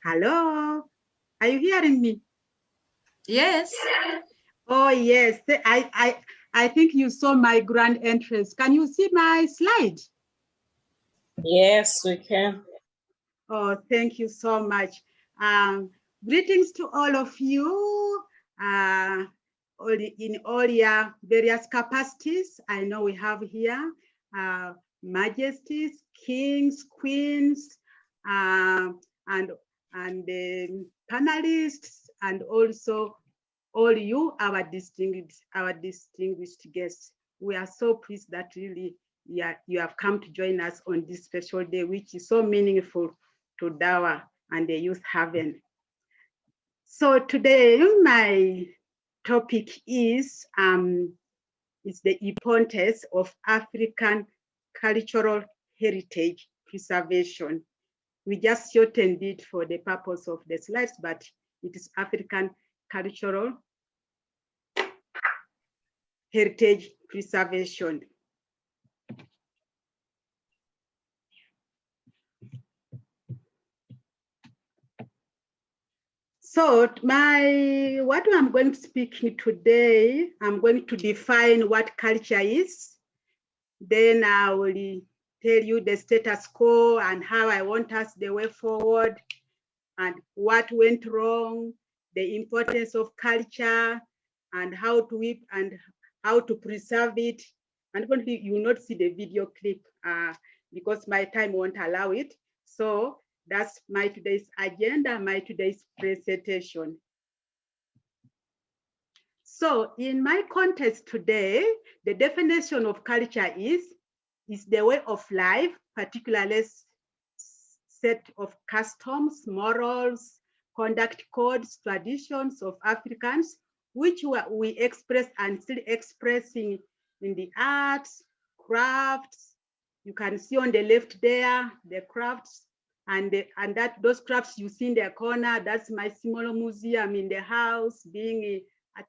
Hello, are you hearing me? Yes. Oh yes, I think you saw my grand entrance. Can you see my slide? Yes, we can. Oh, thank you so much. Greetings to all of you uh, in all your various capacities. I know we have here majesties, kings, queens, uh, and panelists, and also all you, our distinguished guests. We are so pleased that really you have come to join us on this special day, which is so meaningful to Dawa and the Youth Haven. So today, my topic is the importance of African cultural heritage preservation. We just shortened it for the purpose of the slides, but it is African cultural heritage preservation. So what I'm going to speak today, I'm going to define what culture is. Then I will tell you the status quo and how I want us the way forward and what went wrong, the importance of culture and how to preserve it. Unfortunately, you will not see the video clip because my time won't allow it. So that's my today's agenda, my today's presentation. So in my context today, the definition of culture is the way of life, particularly set of customs, morals, conduct codes, traditions of Africans, which we express and still expressing in the arts, crafts. You can see on the left there, the crafts, and that those crafts you see in the corner, that's my small museum in the house, being a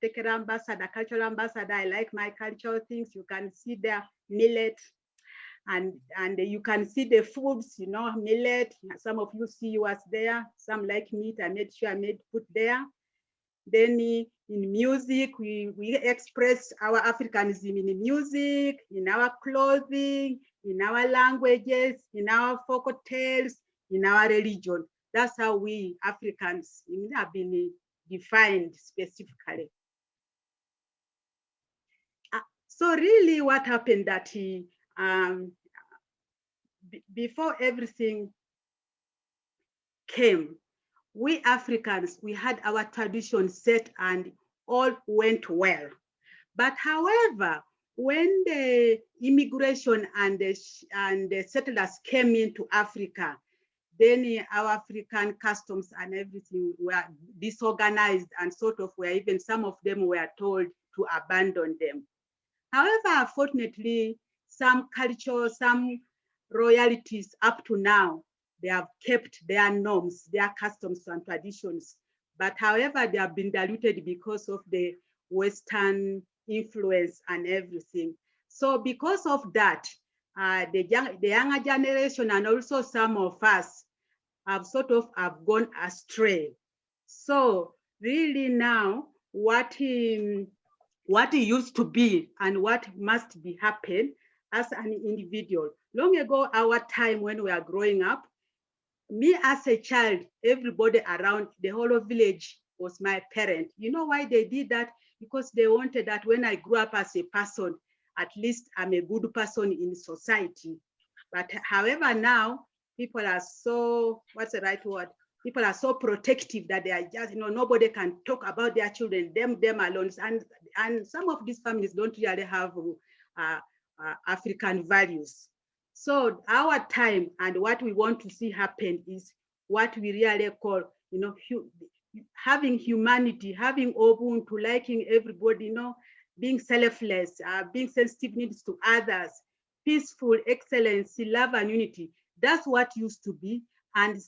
Tekera ambassador, cultural ambassador. I like my cultural things. You can see there millet, and you can see the foods, millet. Some of you see yours there. Some like meat. I made sure I put there. Then in music, we express our Africanism in music, in our clothing, in our languages, in our folk tales, in our religion. That's how we Africans have been defined specifically. So really what happened that before everything came, we Africans, we had our tradition set and all went well. But however, when the immigration and the settlers came into Africa, then our African customs and everything were disorganized and sort of even some of them were told to abandon them. However, fortunately, some cultures, some royalties up to now, they have kept their norms, their customs and traditions. But however, they have been diluted because of the Western influence and everything. So because of that, the younger generation and also some of us have sort of have gone astray. So really now, what it used to be and what must be happen as an individual. Long ago, our time when we are growing up, me as a child, everybody around the whole village was my parent. You know why they did that? Because they wanted that when I grew up as a person, at least I'm a good person in society. But however, now people are so, what's the right word? People are so protective that they are just, nobody can talk about their children, them alone. And some of these families don't really have African values. So our time and what we want to see happen is what we really call, having humanity, having Ubuntu, liking everybody, being selfless, being sensitive needs to others, peaceful, excellency, love and unity. That's what used to be, and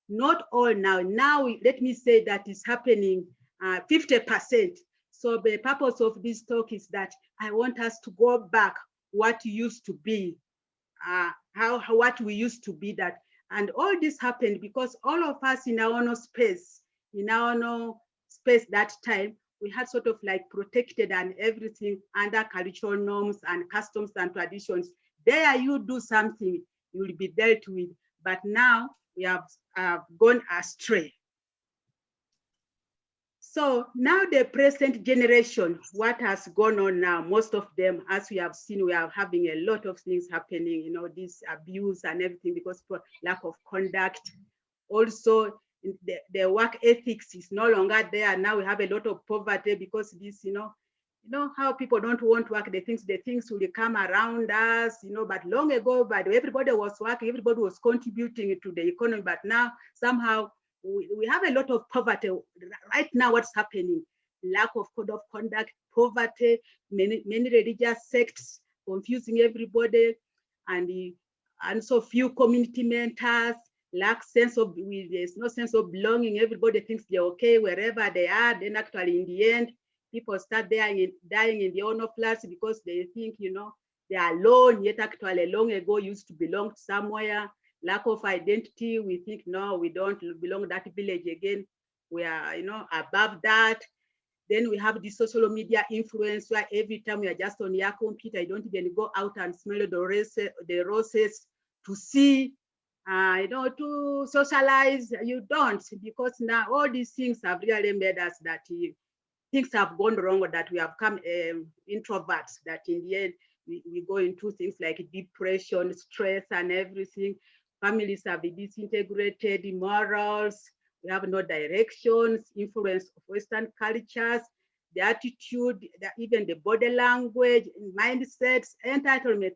not all now. Now, let me say that is happening 50%. So the purpose of this talk is that I want us to go back what used to be, what we used to be, that And all this happened because all of us in our own space, that time, we had sort of like protected and everything under cultural norms and customs and traditions. There you do something, you will be dealt with. But now we have gone astray. So now the present generation, what has gone on now, most of them, as we have seen, we are having a lot of things happening, this abuse and everything because for lack of conduct. Also, the work ethics is no longer there. Now we have a lot of poverty because this, how people don't want to work, the things will come around us, but long ago, but everybody was working, everybody was contributing to the economy, but now somehow we have a lot of poverty. Right now, what's happening? Lack of code of conduct, poverty, many religious sects confusing everybody, and so few community mentors, lack sense of, there's no sense of belonging. Everybody thinks they're okay wherever they are. Then actually in the end, people start dying in their own flats because they think, they are alone, yet actually long ago used to belong somewhere. Lack of identity, we think, no, we don't belong to that village again. We are, above that. Then we have the social media influence where every time we are just on your computer, you don't even go out and smell the roses to see, to socialize. You don't, because now all these things have really made us that things have gone wrong, or that we have become introverts, that in the end, we go into things like depression, stress, and everything. Families have been disintegrated, morals, we have no directions, influence of Western cultures, the attitude, even the body language, mindsets, entitlement.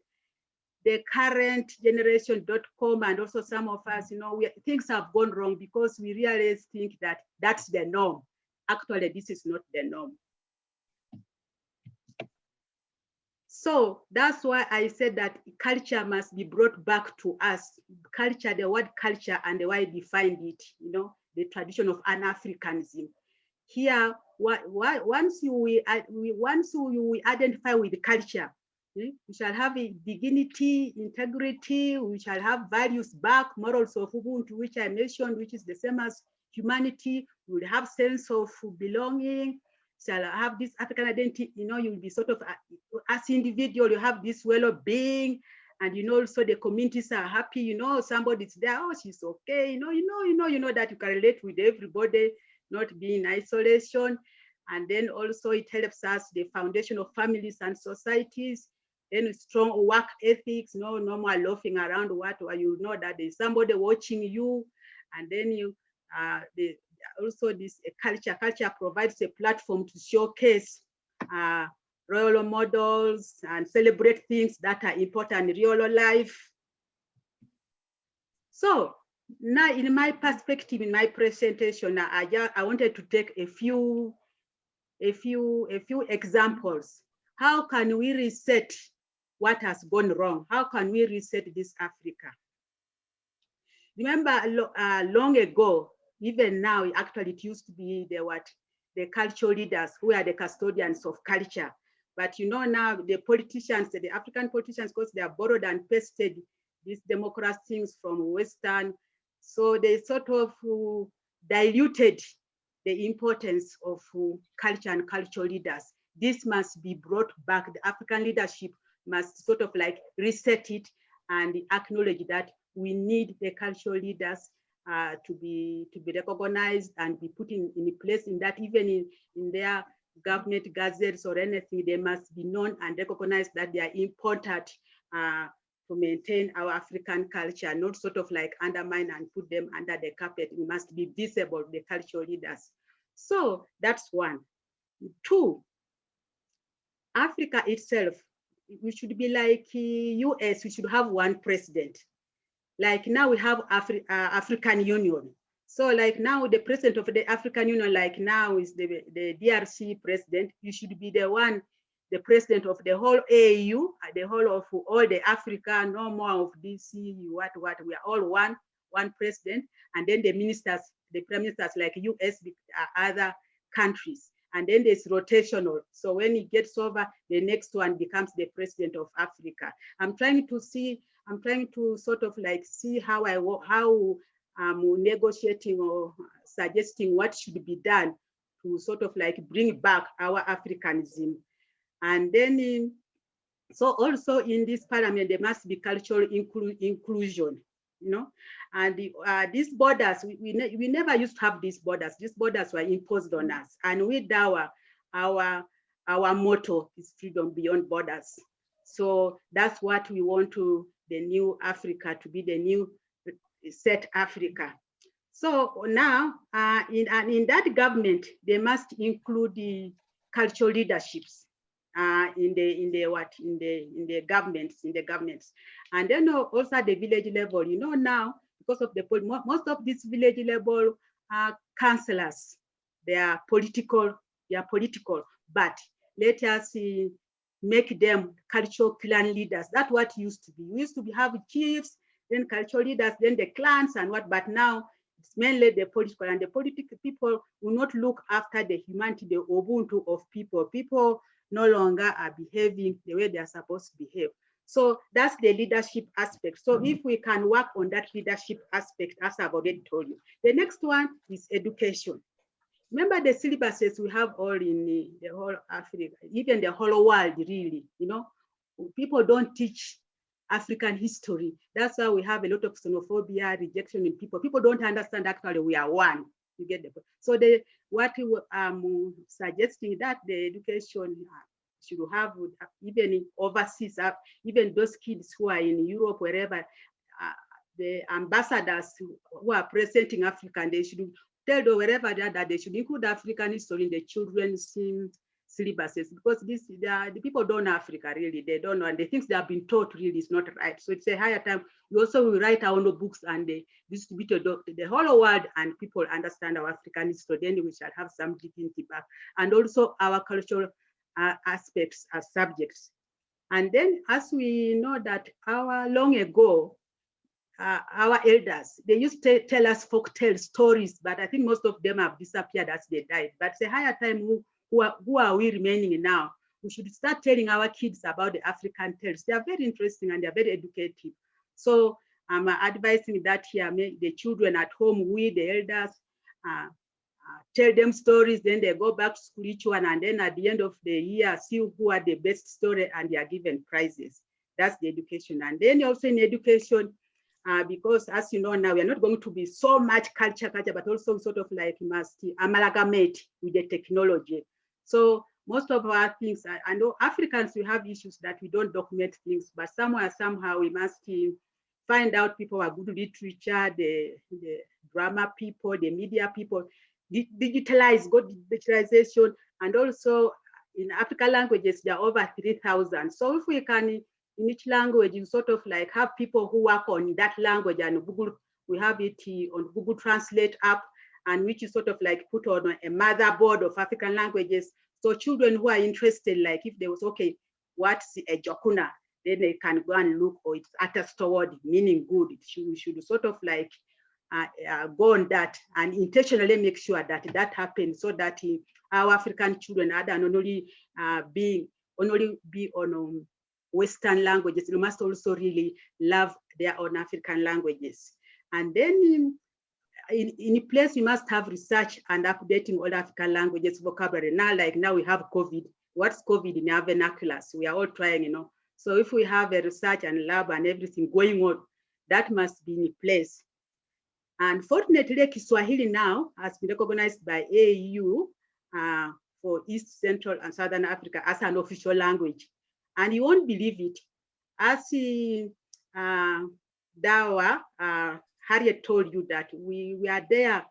The current generation.com and also some of us, things have gone wrong because we really think that that's the norm. Actually, this is not the norm. So that's why I said that culture must be brought back to us. Culture, the word culture and the way I defined it, the tradition of Pan-Africanism. Here, once we identify with the culture, we shall have a dignity, integrity, we shall have values back, morals of Ubuntu, which I mentioned, which is the same as humanity. We will have sense of belonging, shall have this African identity, you'll be sort of, as individual, you have this well-being, and also the communities are happy, somebody's there, oh, she's okay, you know that you can relate with everybody, not be in isolation. And then also it helps us, the foundation of families and societies, then strong work ethics, no more loafing around, you know that there's somebody watching you, and then also this culture provides a platform to showcase role models and celebrate things that are important in real life. So now, in my perspective, in my presentation, I wanted to take a few examples. How can we reset what has gone wrong? How can we reset this Africa? Remember, long ago, even now, actually, it used to be the cultural leaders who are the custodians of culture. But now the politicians, the African politicians, because they have borrowed and pasted these democracy things from Western, so they sort of diluted the importance of culture and cultural leaders. This must be brought back. The African leadership must sort of like reset it and acknowledge that we need the cultural leaders to be recognized and be put in place, in that even in their government gazettes or anything, they must be known and recognized that they are important to maintain our African culture, not sort of like undermine and put them under the carpet. We must be visible, the cultural leaders. So that's one. Two, Africa itself, we should be like US, we should have one president. Like now we have African Union. So like now the president of the African Union, like now is the DRC president. You should be the president of the whole AU, the whole of all the Africa, no more of DC, what, we are all one president. And then the ministers, the prime ministers like US, other countries. And then there's rotational. So when it gets over, the next one becomes the president of Africa. I'm trying to see I'm trying to sort of like see how I'm negotiating or suggesting what should be done to sort of like bring back our Africanism. And then so also in this parliament, there must be cultural inclusion, you know, and these borders, we never used to have these borders. These borders were imposed on us, and with our motto is freedom beyond borders. So that's what we want to the new Africa to be, the new set Africa. So now, in that government, they must include the cultural leaderships in the governments, and then also at the village level. You know, now because of the most of these village level councillors, they are political. But let us make them cultural clan leaders. That's what used to be. We used to have chiefs, then cultural leaders, then the clans and what. But now it's mainly the political, and the political people will not look after the humanity, the Ubuntu of people. People no longer are behaving the way they are supposed to behave. So that's the leadership aspect. So if we can work on that leadership aspect, as I've already told you. The next one is education. Remember the syllabuses we have all in the whole Africa, even the whole world, really, you know, people don't teach African history. That's why we have a lot of xenophobia, rejection in people. People don't understand actually we are one. You get the point. So what we suggesting that the education should have even overseas, even those kids who are in Europe, wherever, the ambassadors who are presenting African, they should tell them wherever they are that they should include African history in the children's syllabuses, because the people don't know Africa really, they don't know, and the things they have been taught really is not right. So it's a higher time. We also will write our own books and distribute the whole world, and people understand our African history. Then we shall have some dignity back, and also our cultural aspects as subjects. And then, as we know that long ago, our elders, they used to tell us folk tale stories, but I think most of them have disappeared as they died. But it's a higher time. Who are we remaining now? We should start telling our kids about the African tales. They are very interesting and they are very educative. So I'm advising that here, the children at home, we, the elders, tell them stories, then they go back to school each one, and then at the end of the year, see who are the best story, and they are given prizes. That's the education. And then also in education, because as you know now, we are not going to be so much culture, but also sort of like must amalgamate with the technology. So most of our things, I know Africans, we have issues that we don't document things, but somehow we must find out people are good literature, the drama people, the media people, digitalization, and also in African languages, there are over 3,000. So if we can, in each language, you sort of like have people who work on that language, and Google, we have it on Google Translate app, and which is sort of like put on a motherboard of African languages. So children who are interested, like if they was, okay, what's a jokuna? Then they can go and look, or it's attached toward meaning good. We should sort of like go on that and intentionally make sure that that happens, so that our African children, other than only be on Western languages, they must also really love their own African languages. And then in a place, we must have research and updating all African languages vocabulary. Now we have COVID. What's COVID in our vernaculars? We are all trying, you know. So if we have a research and lab and everything going on, that must be in place. And fortunately, Kiswahili now has been recognized by AU for East, Central, and Southern Africa as an official language. And you won't believe it. As Dawa, Harriet told you that we are there.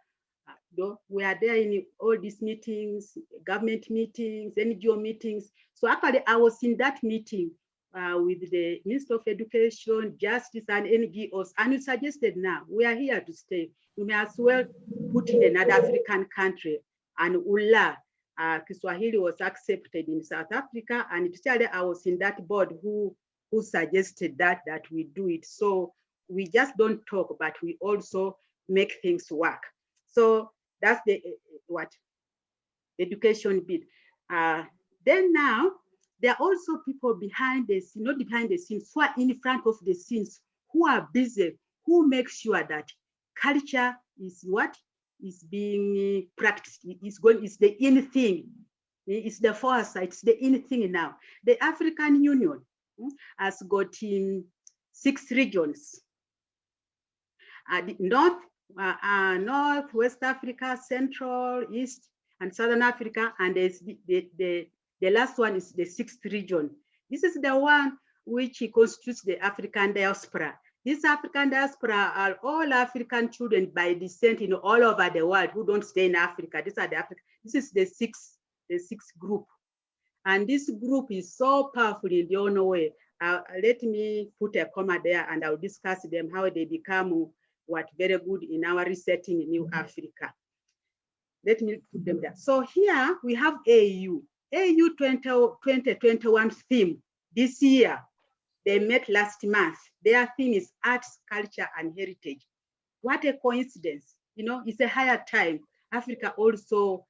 We are there in all these meetings, government meetings, NGO meetings. So actually, I was in that meeting with the Minister of Education, Justice, and NGOs, and we suggested now we are here to stay. We may as well put in another African country, and Ula, Kiswahili was accepted in South Africa, and actually I was in that board who suggested that we do it. So we just don't talk, but we also make things work. So that's the education bit. Then now, there are also people behind the scene, not behind the scenes, who are in front of the scenes, who are busy, who make sure that culture is what is being practiced, is the in thing, it's the foresight, it's the in thing now. The African Union has got 6 regions. The North, West Africa, Central, East, and Southern Africa, and the last one is the 6th region. This is the one which constitutes the African diaspora. This African diaspora are all African children by descent in all over the world who don't stay in Africa. These are the African. This is the sixth group, and this group is so powerful in their own way. Let me put a comma there, and I'll discuss them how they become very good in our resetting in New Africa. Let me put them there. So here we have AU 2021 theme this year. They met last month. Their theme is arts, culture, and heritage. What a coincidence. It's a higher time. Africa also,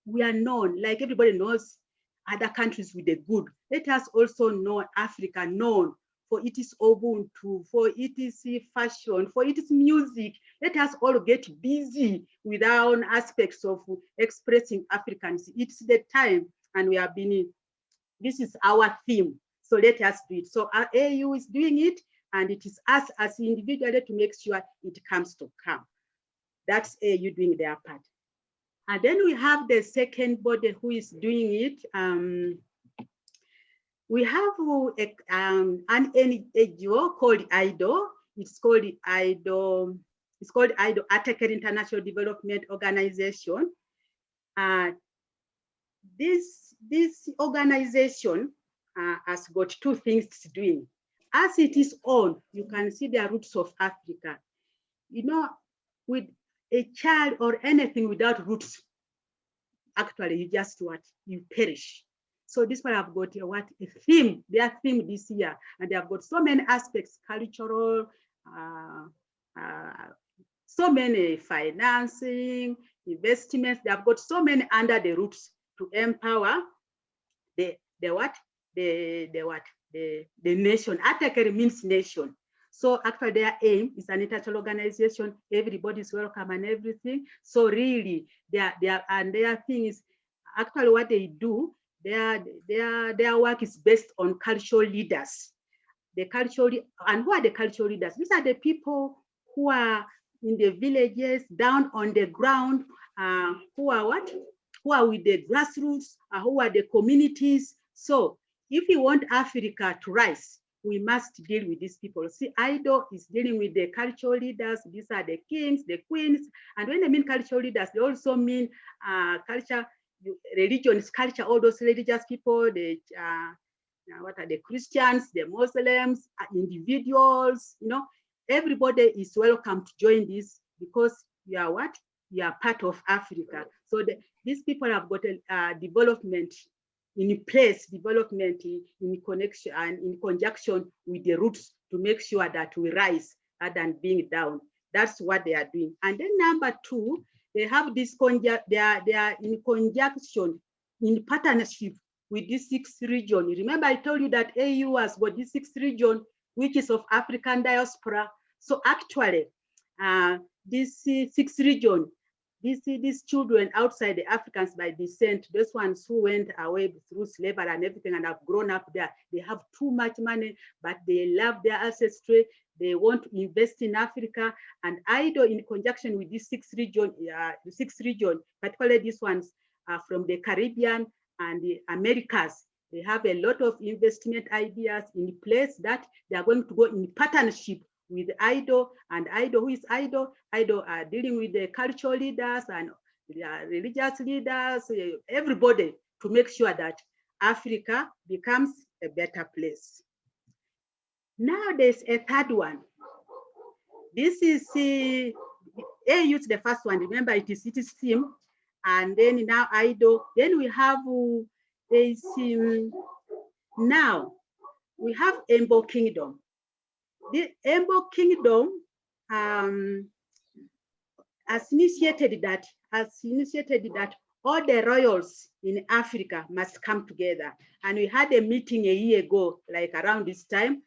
we are known, like everybody knows other countries with the good. Let us also know Africa known for its Ubuntu, for its fashion, for its music. Let us all get busy with our own aspects of expressing Africans. It's the time, and we have been, this is our theme. So let us do it. So our AU is doing it, and it is us as individuals to make sure it comes to come. That's AU doing their part. And then we have the second body who is doing it. We have an NGO called IDO. It's called IDO. It's called IDO, Attacker International Development Organization. This organization has got 2 things it's doing. As it is on, you can see the roots of Africa. With a child or anything without roots, actually you just you perish. So this one have got a theme, their theme this year, and they have got so many aspects, cultural, so many financing, investments. They have got so many under the roots to empower the nation. Attacker means nation. So actually their aim is an international organization. Everybody is welcome and everything. So really their thing is actually what they do. Their work is based on cultural leaders. And who are the cultural leaders? These are the people who are in the villages, down on the ground, who are with the grassroots, who are the communities. So if you want Africa to rise, we must deal with these people. See, IDO is dealing with the cultural leaders. These are the kings, the queens. And when they mean cultural leaders, they also mean culture, religions, culture, all those religious people, the Christians, the Muslims, individuals, everybody is welcome to join this, because you are you are part of Africa. So these people have got a development in place, development in connection and in conjunction with the roots to make sure that we rise rather than being down. That's what they are doing. And then number 2, they have this they are in conjunction, in partnership with this 6th region. Remember, I told you that AU has got this 6th region, which is of African diaspora. So actually, this 6th region, these children outside the Africans by descent, those ones who went away through slavery and everything and have grown up there, they have too much money, but they love their ancestry. They want to invest in Africa, and IDO, in conjunction with this 6th region, particularly these ones from the Caribbean and the Americas, they have a lot of investment ideas in place that they are going to go in partnership with IDO. And IDO, who is IDO? IDO are dealing with the cultural leaders and religious leaders, everybody, to make sure that Africa becomes a better place. Now there's a third one. This is AU is the first one. Remember, it is theme, and then now IDO. Then we have now we have Embo Kingdom. The Embo Kingdom has initiated that all the royals in Africa must come together. And we had a meeting a year ago, like around this time,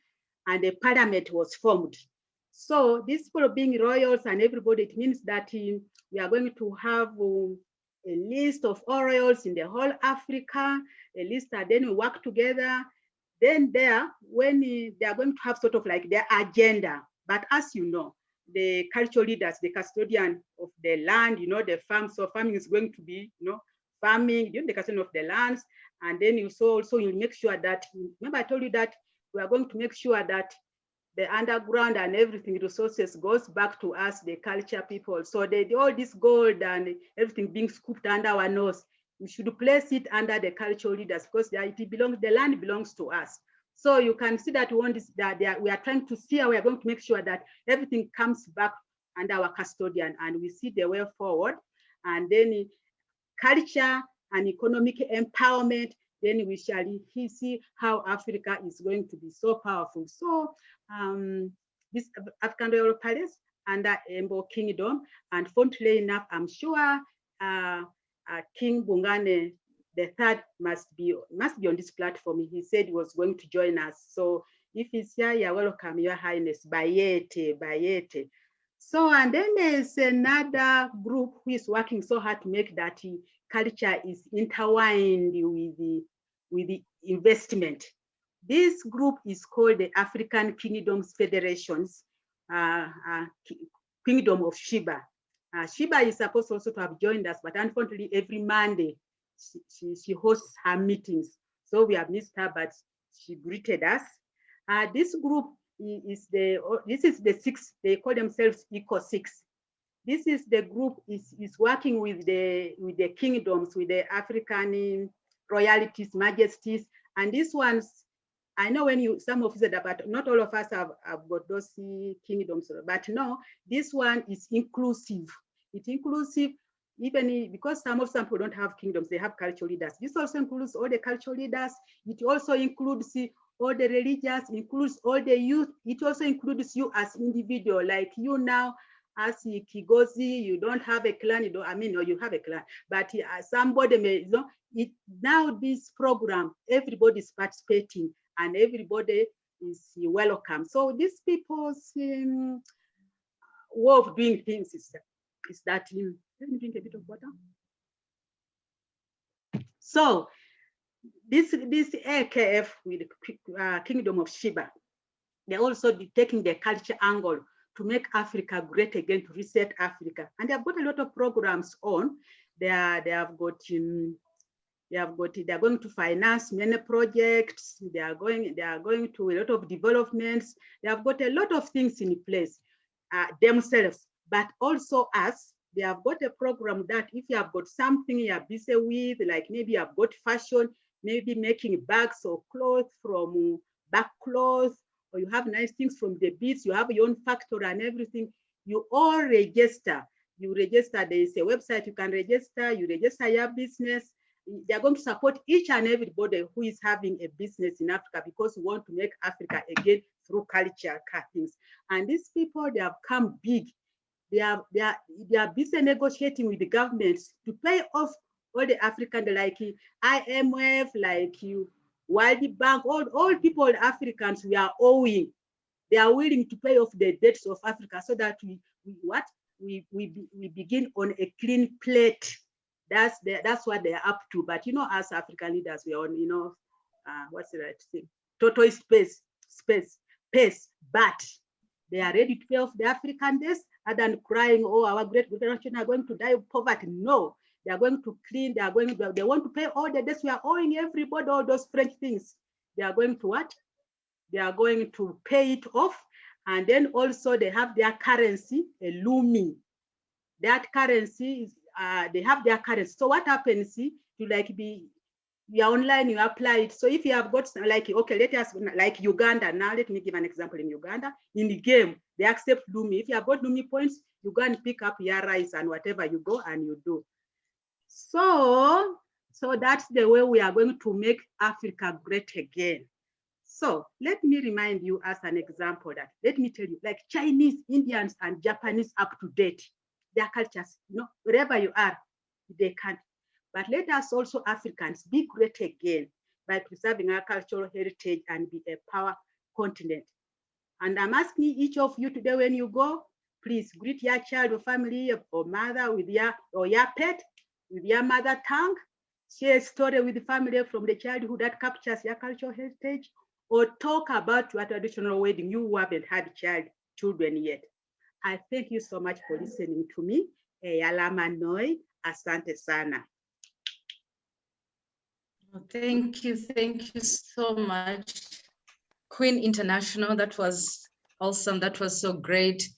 and the parliament was formed. So these people being royals and everybody, it means that we are going to have a list of all royals in the whole Africa, a list, and then we work together. Then when they are going to have sort of like their agenda. But as you know, the cultural leaders, the custodian of the land, the farm. So farming is going to be, farming, the custodian of the lands. And then you also you make sure that, remember I told you that we are going to make sure that the underground and everything resources goes back to us, the culture people. So all this gold and everything being scooped under our nose, we should place it under the cultural leaders because the land belongs to us. So you can see that we are trying to see how we are going to make sure that everything comes back under our custodian, and we see the way forward. And then culture and economic empowerment, then we shall see how Africa is going to be so powerful. So this African Royal Palace under Embo Kingdom, and funnily enough, I'm sure King Bungane the third must be on this platform. He said he was going to join us. So if he's here, you're welcome, Your Highness. Bayete. So, and then there's another group who is working so hard to make that culture is intertwined with the investment. This group is called the African Kingdoms Federations, Kingdom of Sheba. Sheba is supposed also to have joined us, but unfortunately every Monday she hosts her meetings. So we have missed her, but she greeted us. This group this is the six, they call themselves Eco 6. This is the group is working with the kingdoms, with the African royalties, majesties, and these ones, I know some of you said that, but not all of us have got those kingdoms, but no, this one is inclusive. It's inclusive, even because some people don't have kingdoms, they have cultural leaders. This also includes all the cultural leaders. It also includes all the religious, includes all the youth. It also includes you as individual, like you now, as Kigozi, you don't have a clan, or you have a clan, but somebody may, now this program, everybody is participating and everybody is welcome. So these people's way of doing things is that, let me drink a bit of water. So this AKF with Kingdom of Sheba, they're also taking the culture angle to make Africa great again, to reset Africa. And they've got a lot of programs on. They're going to finance many projects. They are going to a lot of developments. They have got a lot of things in place themselves, but also us. They have got a program that if you have got something you are busy with, like maybe you have got fashion, maybe making bags or clothes from back clothes, or you have nice things from the beads, you have your own factory and everything, you all register. You register, there is a website you can register, you register your business. They are going to support each and everybody who is having a business in Africa, because we want to make Africa again through culture things. And these people, they have come big. They are busy negotiating with the governments to pay off all the African, like IMF, like World Bank, all people, Africans, we are owing. They are willing to pay off the debts of Africa so that we begin on a clean plate. That's what they're up to. But as African leaders, we are on, what's the right thing? Total pace. But they are ready to pay off the African debts, other than crying, oh, our great generation are going to die of poverty. No, they are going to clean. They want to pay all the debts we are owing everybody, all those French things. They are going to what? They are going to pay it off. And then also they have their currency, a lumi. That currency is, they have their currency. So what happens, you're online, you apply it. So if you have got okay, let us, like Uganda, now let me give an example. In Uganda, in the game, they accept lumi. If you have got lumi points, you go and pick up your rice and whatever you go and you do. So that's the way we are going to make Africa great again. So let me remind you as an example that, let me tell you, like Chinese, Indians, and Japanese up to date, their cultures, wherever you are, they can't. But let us also Africans be great again by preserving our cultural heritage and be a power continent. And I'm asking each of you today, when you go, please greet your child or family or mother with your pet with your mother tongue. Share a story with the family from the childhood that captures your cultural heritage, or talk about your traditional wedding. You who haven't had children yet. I thank you so much for listening to me. Yalama Noi, asante sana. Thank you so much, Queen International. That was awesome. That was so great.